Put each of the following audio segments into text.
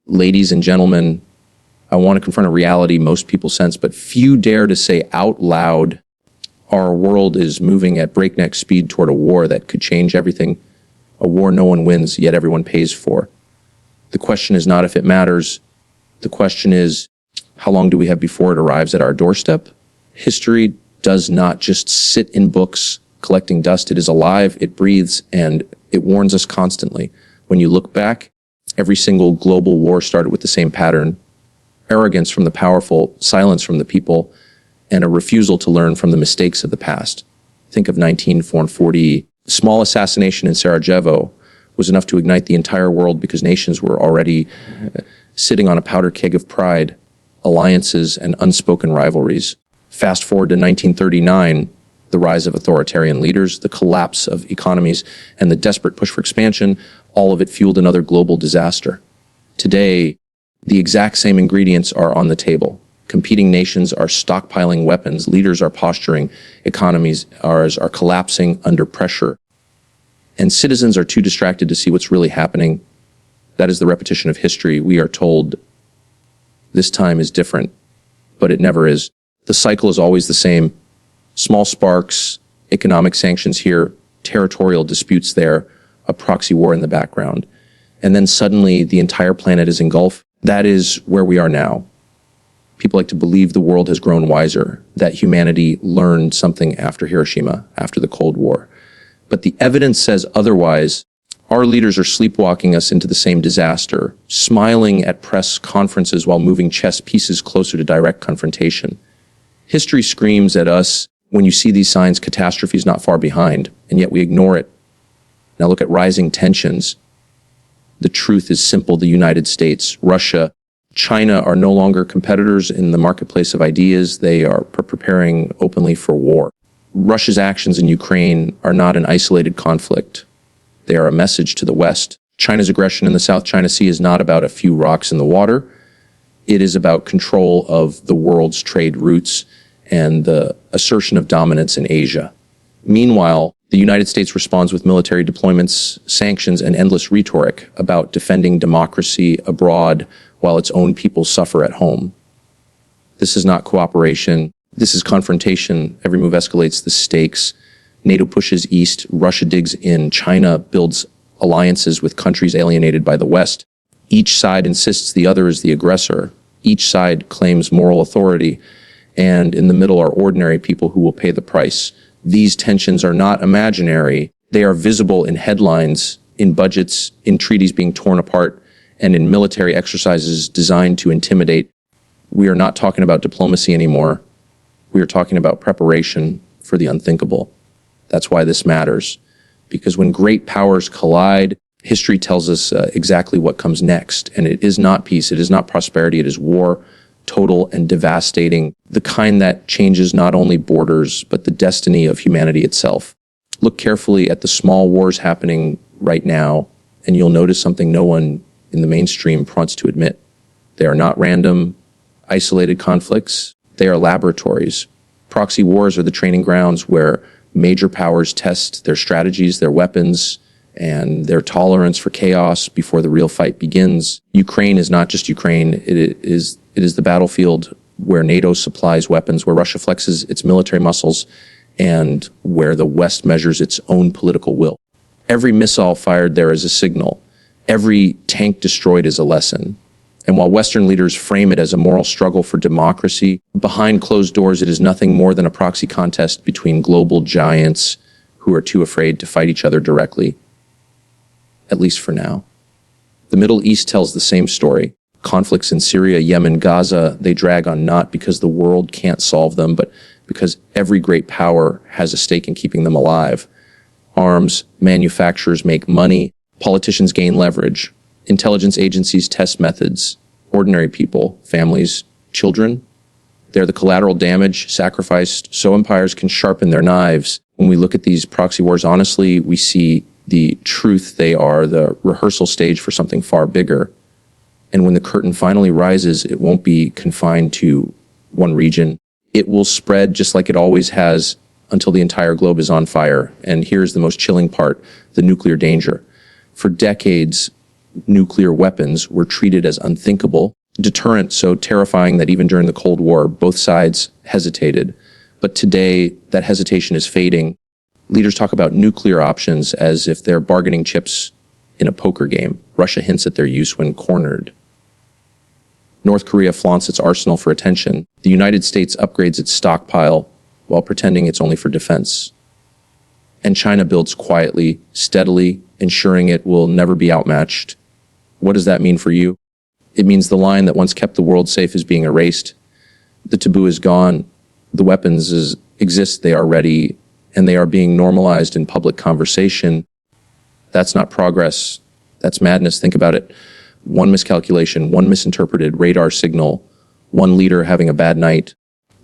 Ladies and gentlemen, I want to confront a reality most people sense, but few dare to say out loud, our world is moving at breakneck speed toward a war that could change everything. A war no one wins, yet everyone pays for. The question is not if it matters. The question is, how long do we have before it arrives at our doorstep? History does not just sit in books collecting dust. It is alive, it breathes, and it warns us constantly. When you look back, every single global war started with the same pattern: arrogance from the powerful, silence from the people, and a refusal to learn from the mistakes of the past. Think of 1940. Small assassination in Sarajevo was enough to ignite the entire world because nations were already sitting on a powder keg of pride, alliances, and unspoken rivalries. Fast forward to 1939, the rise of authoritarian leaders, the collapse of economies, and the desperate push for expansion, all of it fueled another global disaster. Today, the exact same ingredients are on the table. Competing nations are stockpiling weapons, leaders are posturing, economies are collapsing under pressure, and citizens are too distracted to see what's really happening. That is the repetition of history. We are told this time is different, but it never is. The cycle is always the same. Small sparks, economic sanctions here, territorial disputes there, a proxy war in the background. And then suddenly the entire planet is engulfed. That is where we are now. People like to believe the world has grown wiser, that humanity learned something after Hiroshima, after the Cold War. But the evidence says otherwise. Our leaders are sleepwalking us into the same disaster, smiling at press conferences while moving chess pieces closer to direct confrontation. History screams at us, when you see these signs, catastrophe is not far behind, and yet we ignore it. Now look at rising tensions. The truth is simple. The United States, Russia, China are no longer competitors in the marketplace of ideas. They are preparing openly for war. Russia's actions in Ukraine are not an isolated conflict. They are a message to the West. China's aggression in the South China Sea is not about a few rocks in the water. It is about control of the world's trade routes and the assertion of dominance in Asia. Meanwhile, the United States responds with military deployments, sanctions, and endless rhetoric about defending democracy abroad while its own people suffer at home. This is not cooperation. This is confrontation. Every move escalates the stakes. NATO pushes east. Russia digs in. China builds alliances with countries alienated by the West. Each side insists the other is the aggressor. Each side claims moral authority. And in the middle are ordinary people who will pay the price. These tensions are not imaginary. They are visible in headlines, in budgets, in treaties being torn apart, and in military exercises designed to intimidate. We are not talking about diplomacy anymore. We are talking about preparation for the unthinkable. That's why this matters. Because when great powers collide, history tells us exactly what comes next. And it is not peace. It is not prosperity. It is war, total and devastating. The kind that changes not only borders, but the destiny of humanity itself. Look carefully at the small wars happening right now, and you'll notice something no one in the mainstream wants to admit. They are not random, isolated conflicts. They are laboratories. Proxy wars are the training grounds where major powers test their strategies, their weapons, and their tolerance for chaos before the real fight begins. Ukraine is not just Ukraine. It is the battlefield where NATO supplies weapons, where Russia flexes its military muscles, and where the West measures its own political will. Every missile fired there is a signal. Every tank destroyed is a lesson. And while Western leaders frame it as a moral struggle for democracy, behind closed doors it is nothing more than a proxy contest between global giants who are too afraid to fight each other directly, at least for now. The Middle East tells the same story. Conflicts in Syria, Yemen, Gaza, they drag on not because the world can't solve them, but because every great power has a stake in keeping them alive. Arms manufacturers make money. Politicians gain leverage. Intelligence agencies test methods. Ordinary people, families, children, they're the collateral damage sacrificed so empires can sharpen their knives. When we look at these proxy wars honestly, we see the truth. They are the rehearsal stage for something far bigger. And when the curtain finally rises, it won't be confined to one region. It will spread just like it always has until the entire globe is on fire. And here's the most chilling part, the nuclear danger. For decades, nuclear weapons were treated as unthinkable. Deterrent so terrifying that even during the Cold War, both sides hesitated. But today, that hesitation is fading. Leaders talk about nuclear options as if they're bargaining chips in a poker game. Russia hints at their use when cornered. North Korea flaunts its arsenal for attention. The United States upgrades its stockpile while pretending it's only for defense. And China builds quietly, steadily, ensuring it will never be outmatched. What does that mean for you? It means the line that once kept the world safe is being erased. The taboo is gone. The weapons exist, they are ready, and they are being normalized in public conversation. That's not progress. That's madness. Think about it. One miscalculation, one misinterpreted radar signal, one leader having a bad night.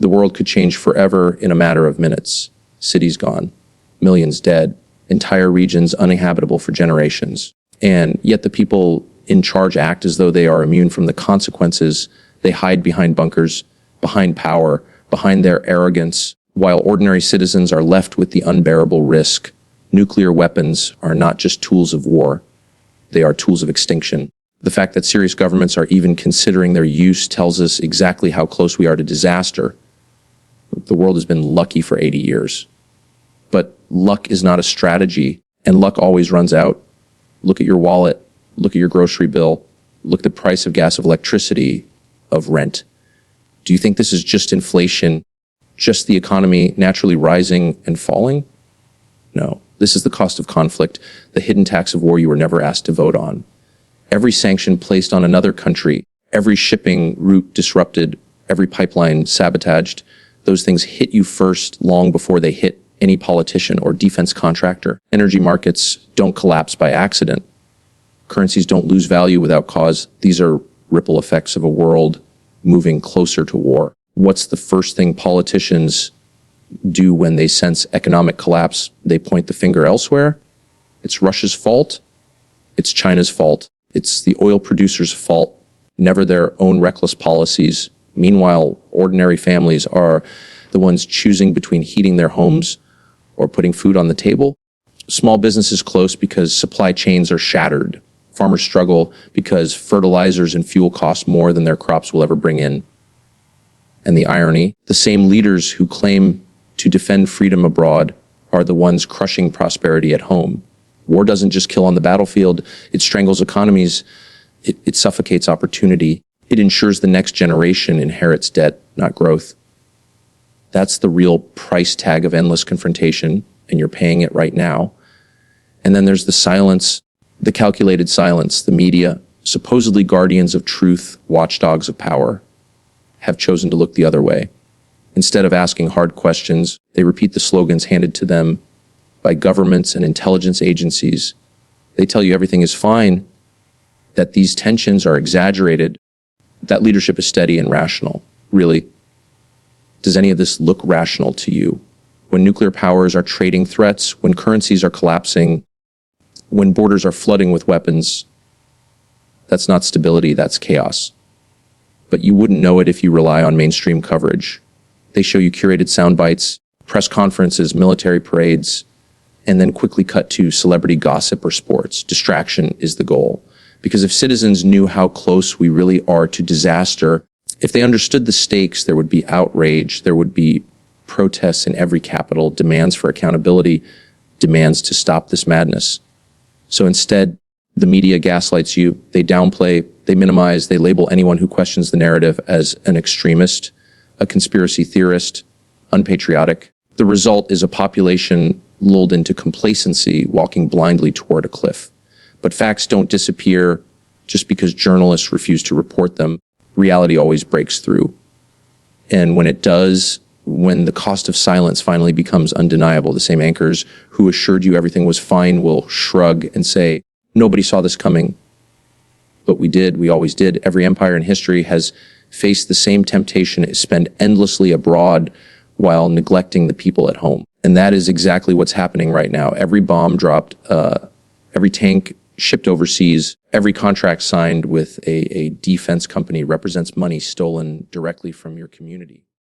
The world could change forever in a matter of minutes. Cities gone, millions dead, entire regions uninhabitable for generations. And yet the people in charge act as though they are immune from the consequences. They hide behind bunkers, behind power, behind their arrogance, while ordinary citizens are left with the unbearable risk. Nuclear weapons are not just tools of war. They are tools of extinction. The fact that serious governments are even considering their use tells us exactly how close we are to disaster. The world has been lucky for 80 years. But luck is not a strategy, and luck always runs out. Look at your wallet. Look at your grocery bill. Look at the price of gas, of electricity, of rent. Do you think this is just inflation, just the economy naturally rising and falling? No. This is the cost of conflict, the hidden tax of war you were never asked to vote on. Every sanction placed on another country, every shipping route disrupted, every pipeline sabotaged, those things hit you first long before they hit any politician or defense contractor. Energy markets don't collapse by accident. Currencies don't lose value without cause. These are ripple effects of a world moving closer to war. What's the first thing politicians do when they sense economic collapse? They point the finger elsewhere. It's Russia's fault. It's China's fault. It's the oil producers' fault, never their own reckless policies. Meanwhile, ordinary families are the ones choosing between heating their homes or putting food on the table. Small businesses close because supply chains are shattered. Farmers struggle because fertilizers and fuel cost more than their crops will ever bring in. And the irony, the same leaders who claim to defend freedom abroad are the ones crushing prosperity at home. War doesn't just kill on the battlefield, it strangles economies, it suffocates opportunity, it ensures the next generation inherits debt, not growth. That's the real price tag of endless confrontation, and you're paying it right now. And then there's the silence, the calculated silence. The media, supposedly guardians of truth, watchdogs of power, have chosen to look the other way. Instead of asking hard questions, they repeat the slogans handed to them by governments and intelligence agencies. They tell you everything is fine, that these tensions are exaggerated, that leadership is steady and rational. Really, does any of this look rational to you? When nuclear powers are trading threats, when currencies are collapsing, when borders are flooding with weapons, that's not stability, that's chaos. But you wouldn't know it if you rely on mainstream coverage. They show you curated sound bites, press conferences, military parades, and then quickly cut to celebrity gossip or sports. Distraction is the goal. Because if citizens knew how close we really are to disaster, if they understood the stakes, there would be outrage, there would be protests in every capital, demands for accountability, demands to stop this madness. So instead, the media gaslights you, they downplay, they minimize, they label anyone who questions the narrative as an extremist, a conspiracy theorist, unpatriotic. The result is a population lulled into complacency, walking blindly toward a cliff. But facts don't disappear just because journalists refuse to report them. Reality always breaks through. And when it does, when the cost of silence finally becomes undeniable, the same anchors who assured you everything was fine will shrug and say, nobody saw this coming. But we did, we always did. Every empire in history has faced the same temptation to spend endlessly abroad while neglecting the people at home. And that is exactly what's happening right now. Every bomb dropped, every tank shipped overseas, every contract signed with a defense company represents money stolen directly from your community.